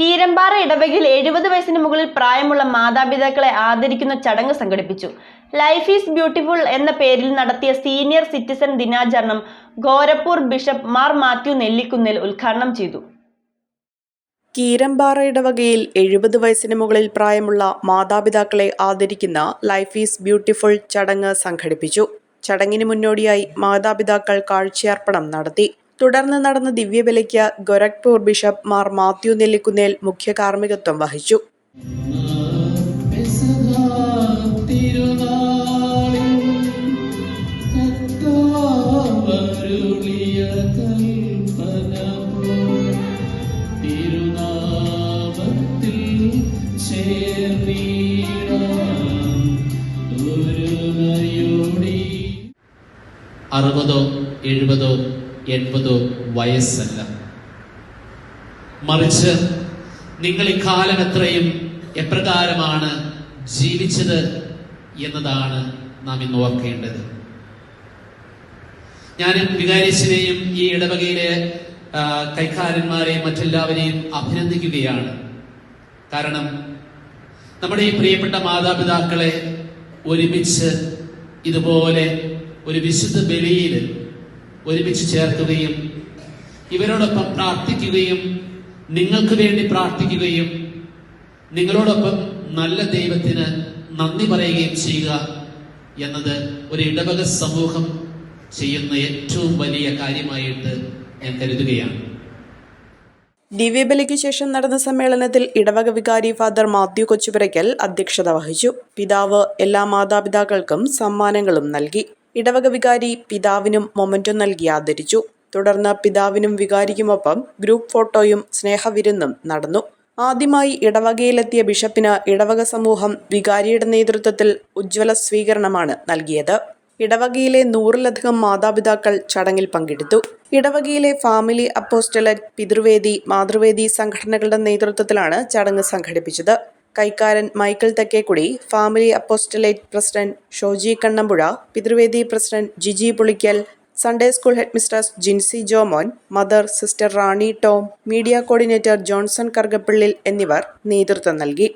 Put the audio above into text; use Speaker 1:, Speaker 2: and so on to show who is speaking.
Speaker 1: കീരമ്പാറ ഇടവകയിൽ 70 വയസ്സിന് മുകളിൽ പ്രായമുള്ള മാതാപിതാക്കളെ ആദരിക്കുന്ന ചടങ്ങ് സംഘടിപ്പിച്ചു. ലൈഫ് ഈസ് ബ്യൂട്ടിഫുൾ എന്ന പേരിൽ നടത്തിയ സീനിയർ സിറ്റിസൺ ദിനാചരണം ഗോരഖ്പൂർ ബിഷപ്പ് മാർ മാത്യു നെല്ലിക്കുന്നേൽ ഉദ്ഘാടനം ചെയ്തു.
Speaker 2: കീരമ്പാറ ഇടവകയിൽ 70 വയസ്സിന് മുകളിൽ പ്രായമുള്ള മാതാപിതാക്കളെ ആദരിക്കുന്ന ലൈഫ് ഈസ് ബ്യൂട്ടിഫുൾ ചടങ്ങ് സംഘടിപ്പിച്ചു. ചടങ്ങിന് മുന്നോടിയായി മാതാപിതാക്കൾ കാഴ്ചയർപ്പണം നടത്തി. തുടർന്ന് നടന്ന ദിവ്യബലിക്ക് ഗോരഖ്പൂർ ബിഷപ്പ് മാർ മാത്യു നെല്ലിക്കുന്നേൽ മുഖ്യ കാർമ്മികത്വം വഹിച്ചു.
Speaker 3: അറുപതോ 70 80 വയസ്സല്ല, മറിച്ച് നിങ്ങൾ ഈ കാലം എത്രയും എപ്രകാരമാണ് ജീവിച്ചത് എന്നതാണ് നാം ഇന്ന് ഓർക്കേണ്ടത്. ഞാൻ വികാരിച്ചിനെയും ഈ ഇടവകയിലെ കൈക്കാരന്മാരെയും മറ്റെല്ലാവരെയും അഭിനന്ദിക്കുകയാണ്. കാരണം നമ്മുടെ ഈ പ്രിയപ്പെട്ട മാതാപിതാക്കളെ ഒരുമിച്ച് ഇതുപോലെ ഒരു വിശുദ്ധ ബലിയിൽ ഒരുമിച്ച് ചേർക്കുകയും ഇവരോടൊപ്പം പ്രാർത്ഥിക്കുകയും നിങ്ങൾക്ക് വേണ്ടി പ്രാർത്ഥിക്കുകയും നിങ്ങളോടൊപ്പം നല്ല ദൈവത്തിന് നന്ദി പറയുകയും ചെയ്യുക എന്നത് ഒരു ഇടവക സമൂഹം ചെയ്യുന്ന ഏറ്റവും വലിയ കാര്യമായിട്ട് ഞാൻ കരുതുകയാണ്.
Speaker 2: ദിവ്യബലിക്ക് ശേഷം നടന്ന സമ്മേളനത്തിൽ ഇടവക വികാരി ഫാദർ മാത്യു കൊച്ചുപുരയ്ക്കൽ അധ്യക്ഷത വഹിച്ചു. പിതാവ് എല്ലാ മാതാപിതാക്കൾക്കും സമ്മാനങ്ങളും നൽകി. ഇടവക വികാരി പിതാവിനും മൊമെന്റോ നൽകി ആദരിച്ചു. തുടർന്ന് പിതാവിനും വികാരിക്കുമൊപ്പം ഗ്രൂപ്പ് ഫോട്ടോയും സ്നേഹവിരുന്നും നടന്നു. ആദ്യമായി ഇടവകയിലെത്തിയ ബിഷപ്പിന് ഇടവക സമൂഹം വികാരിയുടെ നേതൃത്വത്തിൽ ഉജ്ജ്വല സ്വീകരണമാണ് നൽകിയത്. ഇടവകയിലെ 100-ലധികം മാതാപിതാക്കൾ ചടങ്ങിൽ പങ്കെടുത്തു. ഇടവകയിലെ ഫാമിലി അപ്പോസ്റ്റലേറ്റ്, പിതൃവേദി, മാതൃവേദി സംഘടനകളുടെ നേതൃത്വത്തിലാണ് ചടങ്ങ് സംഘടിപ്പിച്ചത്. കൈക്കാരൻ Michael Thekkekudi, family apostolate president Shoji Kannampuzha, പിതൃവേദി president Jiji Pulickal, Sunday school headmistress Jincy Jomon, mother sister Rani Tom, media coordinator Johnson Kargappallil എന്നിവർ നേതൃത്വം നൽകി.